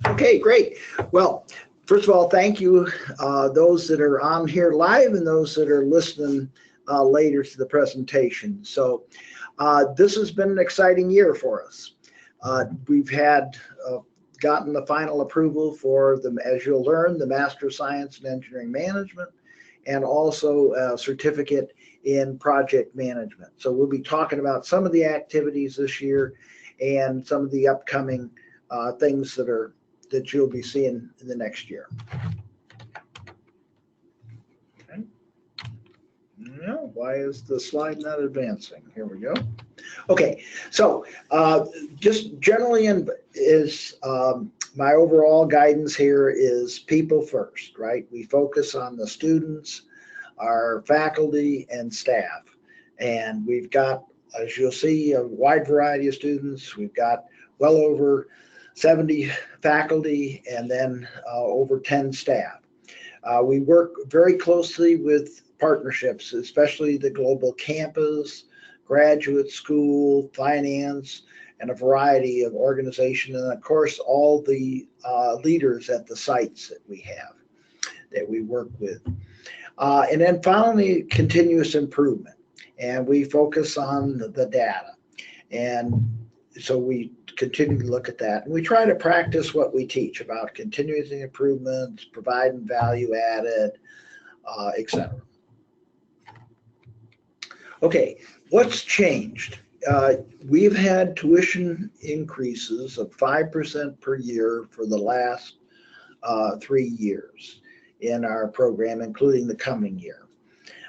Okay, great. Well, first of all, thank you, those that are on here live and those that are listening later to the presentation. So this has been an exciting year for us. We've had gotten the final approval for the, as you'll learn, the Master of Science in Engineering Management, and also a certificate in project management. So we'll be talking about some of the activities this year and some of the upcoming things that you'll be seeing in the next year. Okay. No, why is the slide not advancing? Here we go. Okay, so just generally my overall guidance here is people first, right? We focus on the students, our faculty and staff. And we've got, as you'll see, a wide variety of students. We've got well over 70 faculty and then over 10 staff. We work very closely with partnerships, especially the global campus, graduate school, finance, and a variety of organizations, and of course all the leaders at the sites that we have, that we work with. And then finally, continuous improvement. And we focus on the data. And so we continue to look at that. And we try to practice what we teach about continuous improvement, providing value added, etc. Okay, what's changed? We've had tuition increases of 5% per year for the last 3 years in our program, including the coming year.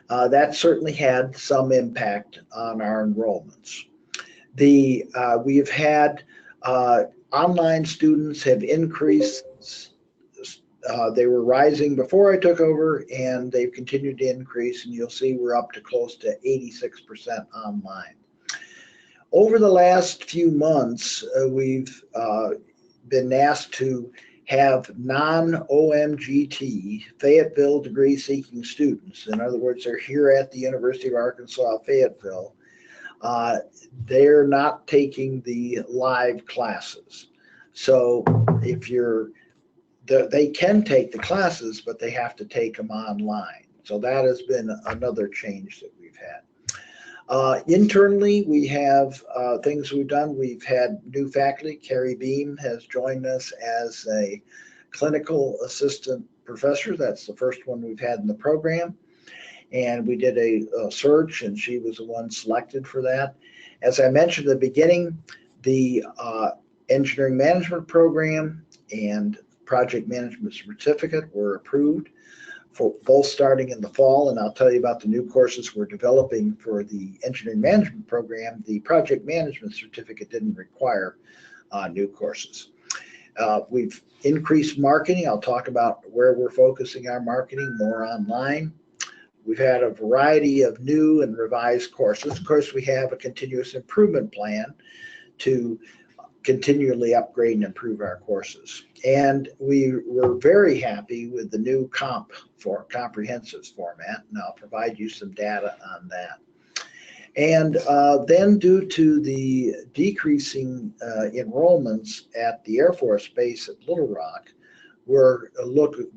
That certainly had some impact on our enrollments. We've had online students have increased. They were rising before I took over, and they've continued to increase, and you'll see we're up to close to 86% online. Over the last few months, we've been asked to have non-OMGT Fayetteville degree-seeking students. In other words, they're here at the University of Arkansas, Fayetteville. They're not taking the live classes. So if they can take the classes, but they have to take them online. So that has been another change that we've had. Internally, we have things we've done. We've had new faculty. Carrie Beam has joined us as a clinical assistant professor. That's the first one we've had in the program. And we did a search, and she was the one selected for that. As I mentioned at the beginning, the engineering management program and project management certificate were approved, for both starting in the fall, and I'll tell you about the new courses we're developing for the engineering management program. The project management certificate didn't require new courses. We've increased marketing. I'll talk about where we're focusing our marketing, more online. We've had a variety of new and revised courses. Of course, we have a continuous improvement plan to continually upgrade and improve our courses. And we were very happy with the new comprehensives format, and I'll provide you some data on that. And then due to the decreasing enrollments at the Air Force Base at Little Rock, we're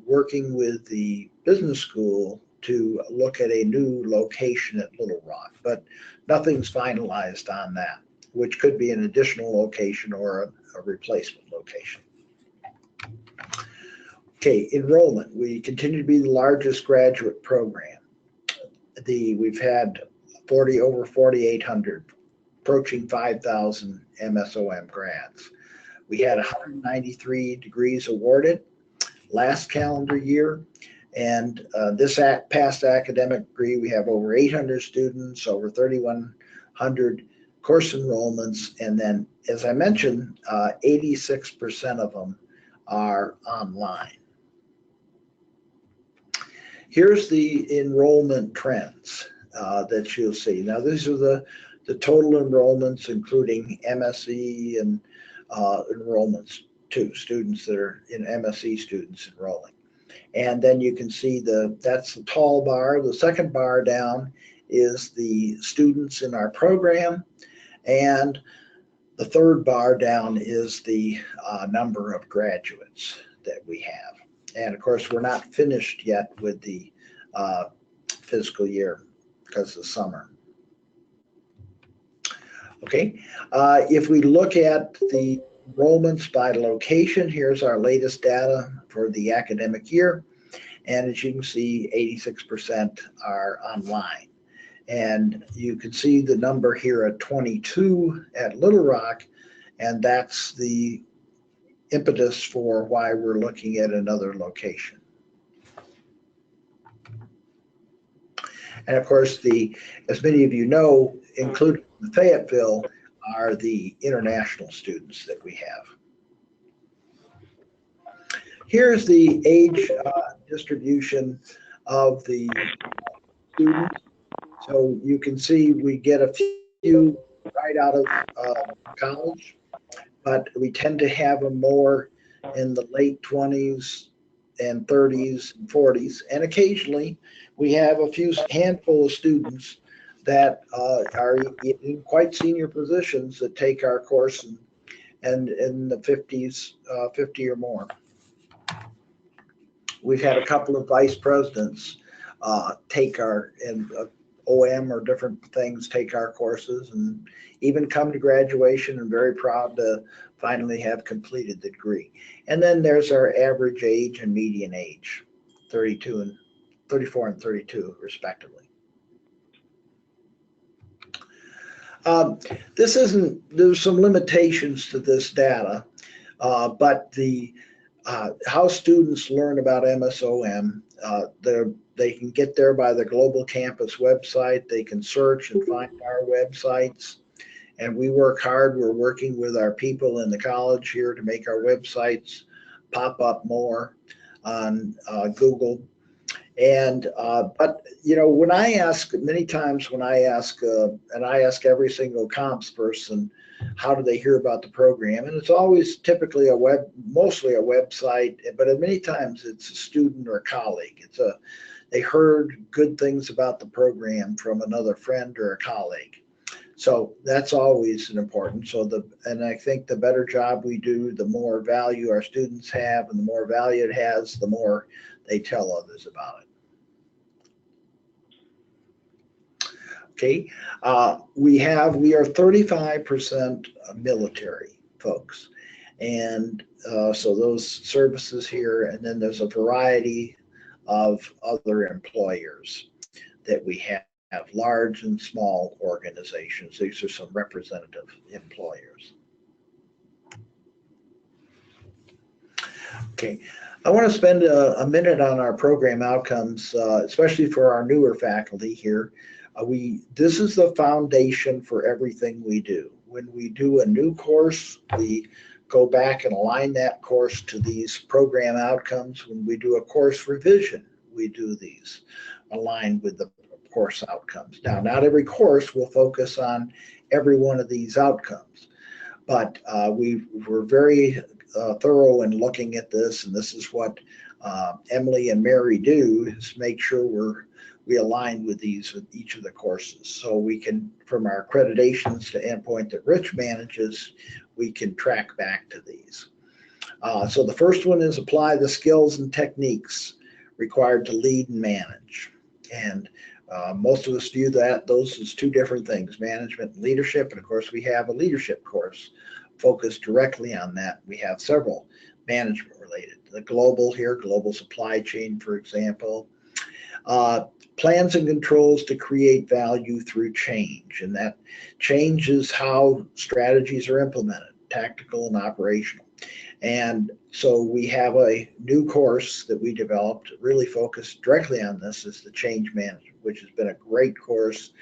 working with the business school to look at a new location at Little Rock, but nothing's finalized on that, which could be an additional location or a replacement location. Okay, enrollment. We continue to be the largest graduate program. We've had over 4,800, approaching 5,000 MSOM grads. We had 193 degrees awarded last calendar year. And this past academic degree, we have over 800 students, over 3,100 course enrollments, and then, as I mentioned, 86% of them are online. Here's the enrollment trends that you'll see. Now, these are the total enrollments, including MSE and enrollments too, students that are in MSE students enrolling. And then you can see that's the tall bar. The second bar down is the students in our program. And The third bar down is the number of graduates that we have. And of course, we're not finished yet with the fiscal year because of summer. Okay, if we look at the enrollments by location, here's our latest data for the academic year. And as you can see, 86% are online. And you can see the number here at 22 at Little Rock, and that's the impetus for why we're looking at another location. And of course, as many of you know, including Fayetteville, are the international students that we have. Here's the age distribution of the students. So you can see we get a few right out of college, but we tend to have them more in the late 20s and 30s and 40s. And occasionally we have a few handful of students that are in quite senior positions that take our course and in the 50s, 50 or more. We've had a couple of vice presidents take our, and OM or different things, take our courses and even come to graduation, and very proud to finally have completed the degree. And then there's our average age and median age, 34 and 32 respectively. There's some limitations to this data, but how students learn about MSOM, they can get there by the Global Campus website. They can search and find our websites. And we work hard. We're working with our people in the college here to make our websites pop up more on Google. And but you know, when I ask, many times when I ask, and I ask every single comps person, how do they hear about the program? And it's always typically mostly a website, but many times it's a student or a colleague. They heard good things about the program from another friend or a colleague. So that's always an important. And I think the better job we do, the more value our students have, and the more value it has, the more they tell others about it. Okay, we are 35% military folks, and so those services here, and then there's a variety of other employers that we have large and small organizations. These are some representative employers. Okay, I want to spend a minute on our program outcomes, especially for our newer faculty here. This is the foundation for everything we do. When we do a new course, we go back and align that course to these program outcomes. When we do a course revision, we do these aligned with the course outcomes. Now, not every course will focus on every one of these outcomes, but we're very thorough in looking at this, and this is what Emily and Mary do, is make sure we align with these with each of the courses. So we can, from our accreditations to endpoint that Rich manages, we can track back to these. So the first one is apply the skills and techniques required to lead and manage. And most of us view those as two different things, management and leadership. And of course, we have a leadership course focused directly on that. We have several management related. The global supply chain, for example. Plans and controls to create value through change. And that change is how strategies are implemented, tactical and operational. And so we have a new course that we developed, really focused directly on this, is the change management, which has been a great course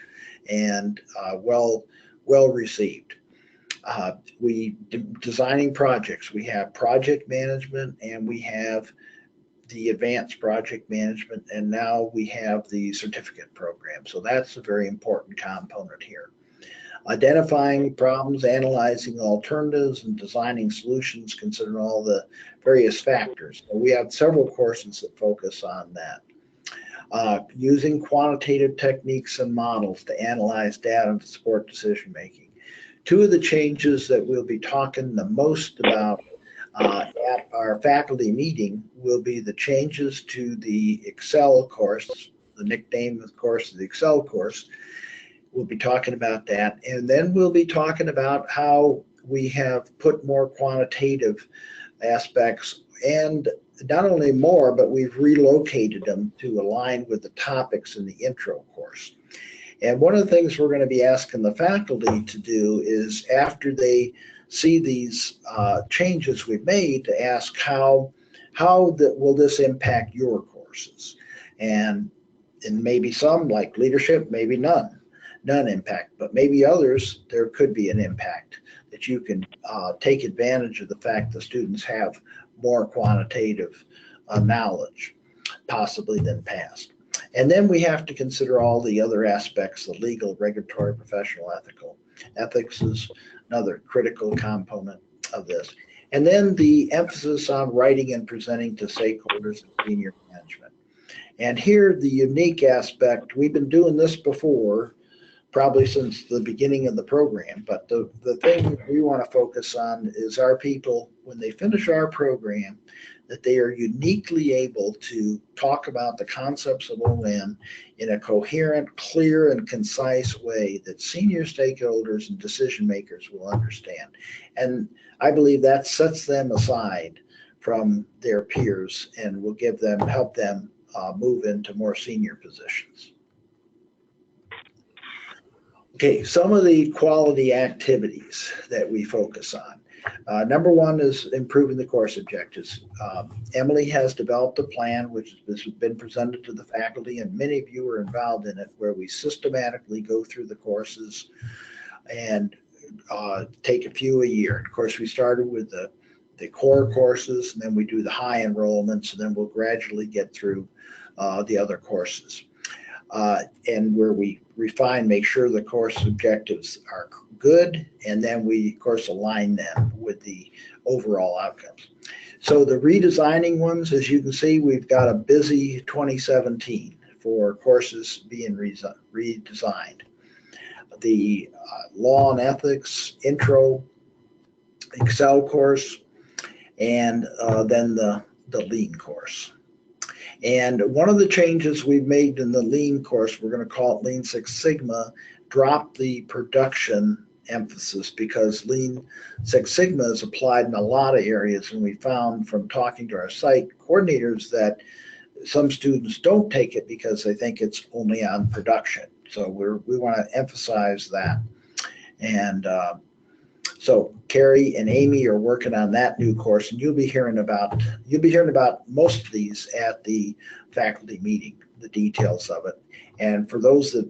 and well received. Designing projects, we have project management and we have the advanced project management, and now we have the certificate program. So that's a very important component here. Identifying problems, analyzing alternatives, and designing solutions considering all the various factors. So we have several courses that focus on that. Using quantitative techniques and models to analyze data to support decision making. Two of the changes that we'll be talking the most about at our faculty meeting will be the changes to the Excel course. The nickname, of course, is the Excel course. We'll be talking about that. And then we'll be talking about how we have put more quantitative aspects, and not only more, but we've relocated them to align with the topics in the intro course. And one of the things we're going to be asking the faculty to do is, after they see these changes we've made, to ask how will this impact your courses? And maybe some, like leadership, maybe none impact, but maybe others, there could be an impact that you can take advantage of the fact the students have more quantitative knowledge, possibly than past. And then we have to consider all the other aspects, the legal, regulatory, professional, ethical. Ethics is another critical component of this. And then the emphasis on writing and presenting to stakeholders and senior management. And here, the unique aspect, we've been doing this before, probably since the beginning of the program, but the thing we want to focus on is our people, when they finish our program, that they are uniquely able to talk about the concepts of OM in a coherent, clear, and concise way that senior stakeholders and decision makers will understand. And I believe that sets them aside from their peers and will help them move into more senior positions. Okay, some of the quality activities that we focus on. Number one is improving the course objectives. Emily has developed a plan which has been presented to the faculty, and many of you are involved in it, where we systematically go through the courses and take a few a year. Of course, we started with the core courses, and then we do the high enrollments, and then we'll gradually get through the other courses. And where we refine, make sure the course objectives are good, and then we, of course, align them with the overall outcomes. So the redesigning ones, as you can see, we've got a busy 2017 for courses being redesigned. The law and ethics intro, Excel course, and then the lean course. And one of the changes we've made in the lean course, we're going to call it Lean Six Sigma, drop the production emphasis, because Lean Six Sigma is applied in a lot of areas, and we found from talking to our site coordinators that some students don't take it because they think it's only on production. So we want to emphasize that. And so Carrie and Amy are working on that new course, and you'll be hearing about most of these at the faculty meeting, the details of it. And for those that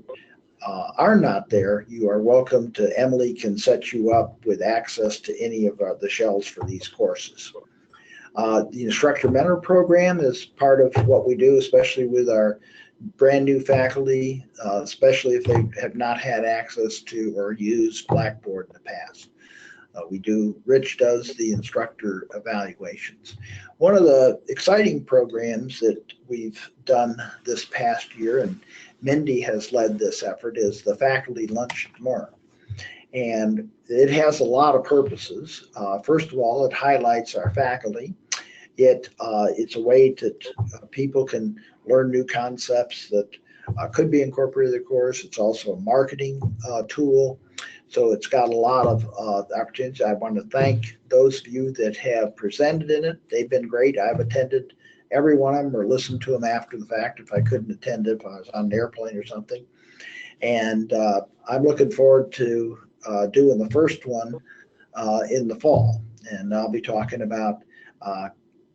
are not there, you are welcome to. Emily can set you up with access to any of the shelves for these courses. The instructor mentor program is part of what we do, especially with our brand new faculty, especially if they have not had access to or used Blackboard in the past. Rich does the instructor evaluations. One of the exciting programs that we've done this past year, and Mindy has led this effort, is the Faculty Lunch and Learn. And it has a lot of purposes. First of all, it highlights our faculty. It's a way that people can learn new concepts that could be incorporated in the course. It's also a marketing tool. So it's got a lot of opportunities. I want to thank those of you that have presented in it. They've been great. I've attended every one of them or listened to them after the fact if I couldn't attend it, if I was on an airplane or something. And I'm looking forward to doing the first one in the fall. And I'll be talking about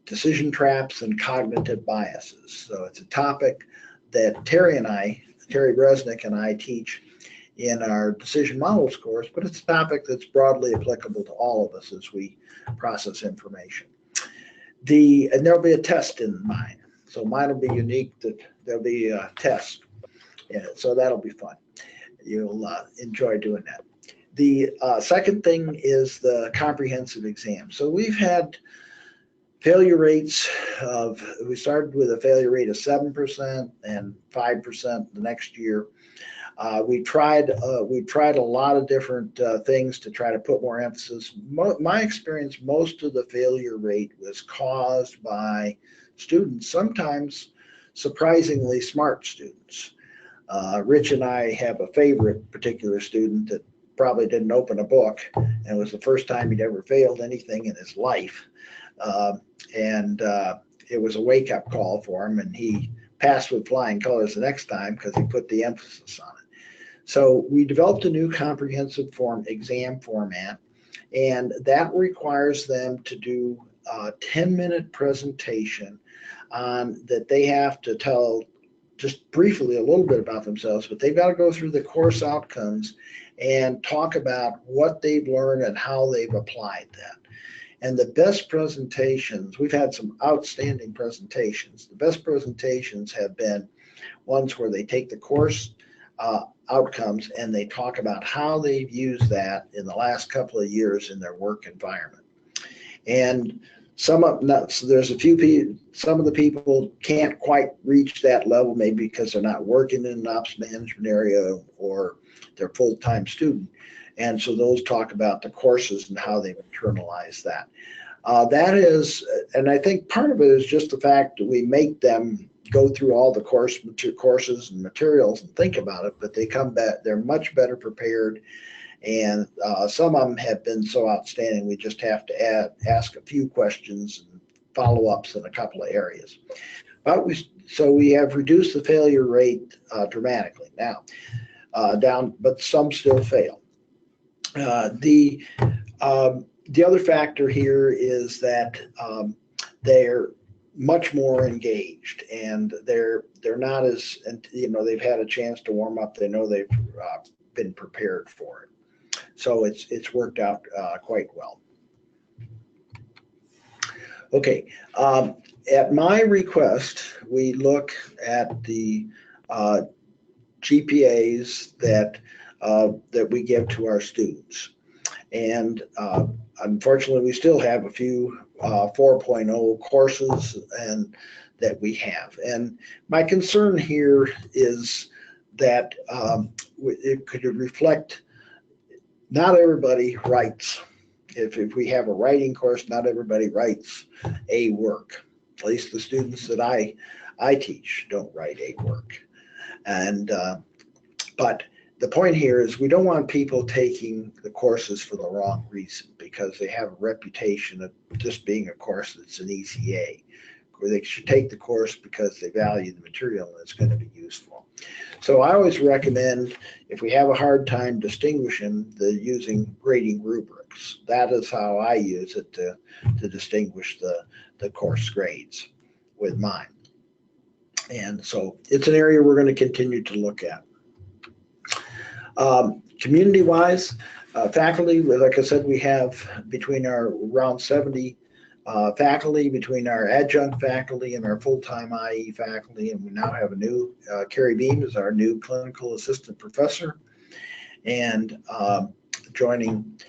decision traps and cognitive biases. So it's a topic that Terry Bresnick and I teach in our decision models course, but it's a topic that's broadly applicable to all of us as we process information. And there'll be a test in mine. So mine will be unique, that there'll be a test in it. So that'll be fun. You'll enjoy doing that. The second thing is the comprehensive exam. So we've had failure rates we started with a failure rate of 7% and 5% the next year. We tried a lot of different things to try to put more emphasis. My experience, most of the failure rate was caused by students, sometimes surprisingly smart students. Rich and I have a favorite particular student that probably didn't open a book, and it was the first time he'd ever failed anything in his life. And it was a wake-up call for him, and he passed with flying colors the next time because he put the emphasis on it. So we developed a new comprehensive exam format, and that requires them to do a 10-minute presentation on that they have to tell just briefly a little bit about themselves, but they've got to go through the course outcomes and talk about what they've learned and how they've applied that. And the best presentations, we've had some outstanding presentations. The best presentations have been ones where they take the course outcomes and they talk about how they've used that in the last couple of years in their work environment. And some of the people can't quite reach that level, maybe because they're not working in an ops management area or they're a full-time student. And so those talk about the courses and how they've internalized that. And I think part of it is just the fact that we make them go through all the courses and materials and think about it, but they come back, they're much better prepared. And some of them have been so outstanding, we just have to ask a few questions and follow-ups in a couple of areas. So we have reduced the failure rate dramatically now, but some still fail. The other factor here is that they're much more engaged, and they're not as, they've had a chance to warm up. They know they've been prepared for it. So it's worked out quite well. Okay, at my request, we look at the GPAs that we give to our students. And unfortunately, we still have a few 4.0 courses that we have. And my concern here is that it could reflect, not everybody writes. If we have a writing course, not everybody writes A work. At least the students that I teach don't write A work. And but the point here is we don't want people taking the courses for the wrong reason, because they have a reputation of just being a course that's an easy A. Or they should take the course because they value the material and it's going to be useful. So I always recommend, if we have a hard time distinguishing, using grading rubrics. That is how I use it to distinguish the course grades with mine. And so it's an area we're going to continue to look at. Community-wise, faculty, like I said, we have between our around 70 faculty, between our adjunct faculty and our full-time IE faculty, and we now have a new, Carrie Beam is our new clinical assistant professor, and joining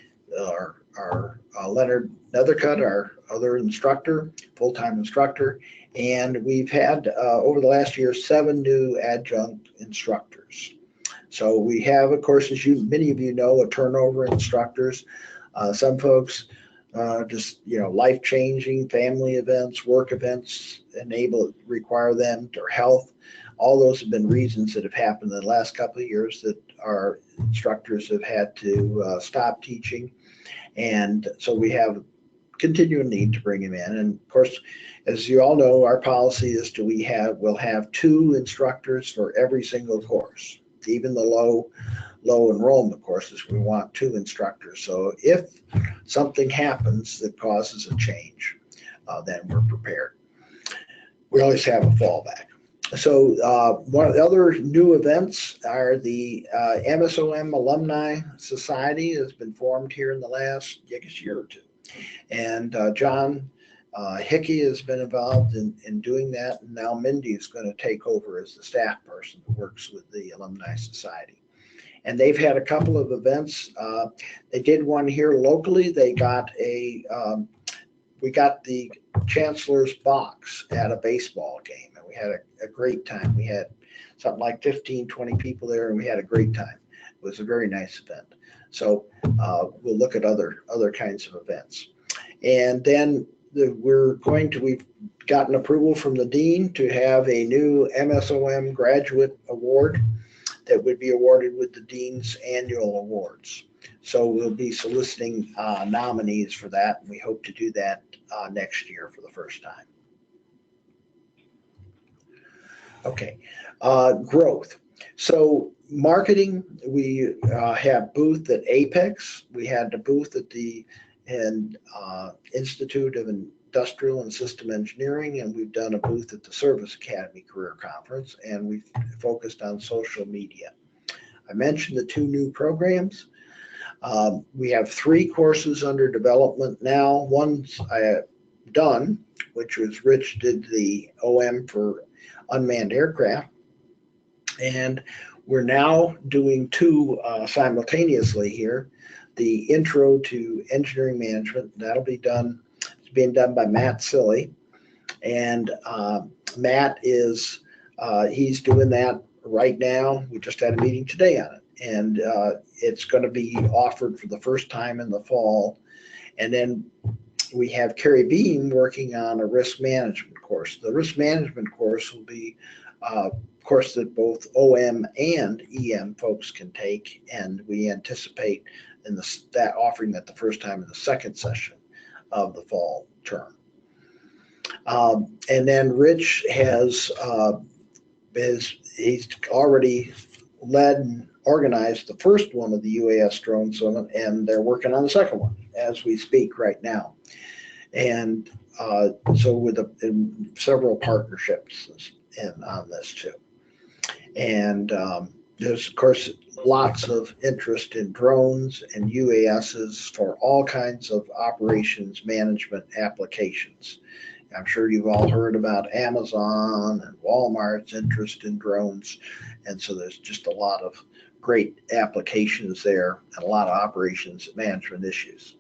our Leonard Nethercutt, our other instructor, full-time instructor, and we've had, over the last year, 7 new adjunct instructors. So we have, of course, as many of you know, a turnover in instructors. Some folks just, life-changing family events, work events require them, or health. All those have been reasons that have happened in the last couple of years that our instructors have had to stop teaching. And so we have continuing need to bring them in. And of course, as you all know, our policy is we'll have 2 instructors for every single course. Even the low enrollment courses, we want 2 instructors. So if something happens that causes a change, then we're prepared. We always have a fallback. So one of the other new events are the MSOM Alumni Society has been formed here in the last, year or 2. And John Hickey has been involved in doing that, and now Mindy is going to take over as the staff person who works with the Alumni Society. And they've had a couple of events. They did one here locally. They got we got the Chancellor's Box at a baseball game, and we had a great time. We had something like 15, 20 people there, and we had a great time. It was a very nice event. So we'll look at other kinds of events. And then we've gotten approval from the dean to have a new MSOM graduate award that would be awarded with the dean's annual awards. So we'll be soliciting nominees for that, and we hope to do that next year for the first time. Okay, growth. So marketing, we have booth at Apex. We had a booth at the Institute of Industrial and System Engineering, and we've done a booth at the Service Academy Career Conference, and we've focused on social media. I mentioned the 2 new programs. We have 3 courses under development now. One's done, which was Rich did the OM for unmanned aircraft, and we're now doing 2 simultaneously here. The Intro to Engineering Management, that'll be done. It's being done by Matt Silly, and Matt is he's doing that right now. We just had a meeting today on it, and it's going to be offered for the first time in the fall. And then we have Carrie Beam working on a risk management course. The risk management course will be a course that both OM and EM folks can take, and we anticipate that offering that the first time in the second session of the fall term. And then Rich he's already led and organized the first one of the UAS Drone Summit, and they're working on the second one as we speak right now. And so with several partnerships on this too. And there's, of course, lots of interest in drones and UASs for all kinds of operations management applications. I'm sure you've all heard about Amazon and Walmart's interest in drones. And so there's just a lot of great applications there and a lot of operations management issues.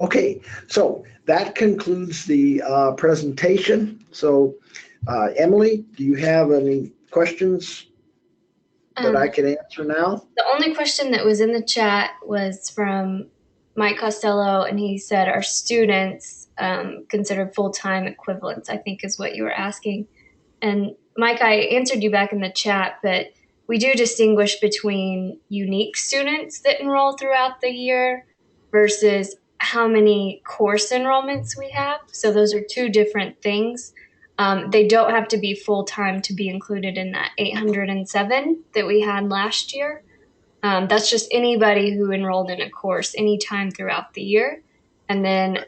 Okay, so that concludes the presentation. So Emily, do you have any questions that I can answer now? The only question that was in the chat was from Mike Costello, and he said, are students considered full-time equivalents, I think is what you were asking. And Mike, I answered you back in the chat, but we do distinguish between unique students that enroll throughout the year versus how many course enrollments we have. So those are 2 different things. They don't have to be full-time to be included in that 807 that we had last year. That's just anybody who enrolled in a course anytime throughout the year. And then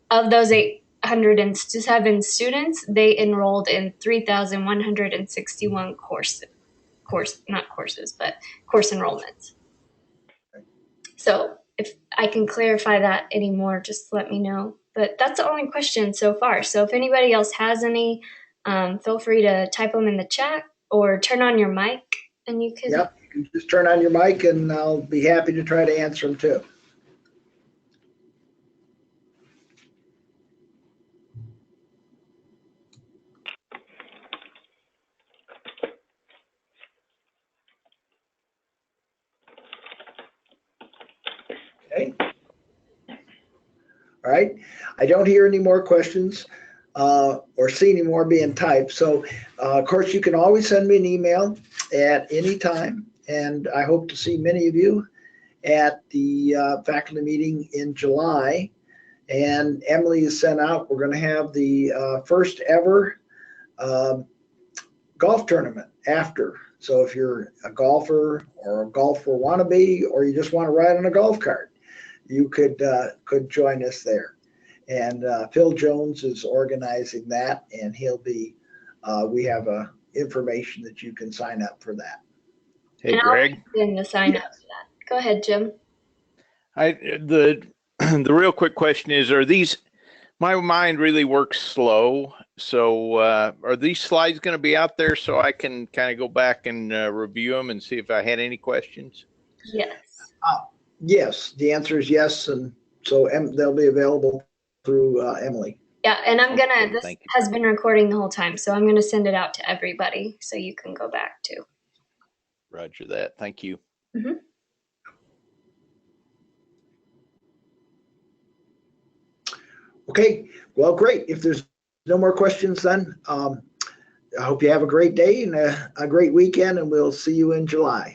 of those 807 students, they enrolled in 3,161 course enrollments. So if I can clarify that anymore, just let me know. But that's the only question so far. So if anybody else has any, feel free to type them in the chat or turn on your mic and you can. Yep, you can just turn on your mic and I'll be happy to try to answer them too. Okay. All right. I don't hear any more questions or see any more being typed. So, of course, you can always send me an email at any time. And I hope to see many of you at the faculty meeting in July. And Emily has sent out, we're going to have the first ever golf tournament after. So if you're a golfer or a golfer wannabe, or you just want to ride on a golf cart, you could join us there. And Phil Jones is organizing that, and he'll be. We have information that you can sign up for that. Hey, and Greg. In the sign up for that. Go ahead, Jim. The real quick question is: are these? My mind really works slow, so are these slides going to be out there so I can kind of go back and review them and see if I had any questions? Yes. Yes, the answer is yes, and so they'll be available through Emily. Yeah, and I'm gonna, Okay, this thank you. has been recording the whole time, so I'm gonna send it out to everybody so you can go back to. Roger that. Thank you. Mhm. Okay, well, great. If there's no more questions, then I hope you have a great day and a great weekend, and we'll see you in July.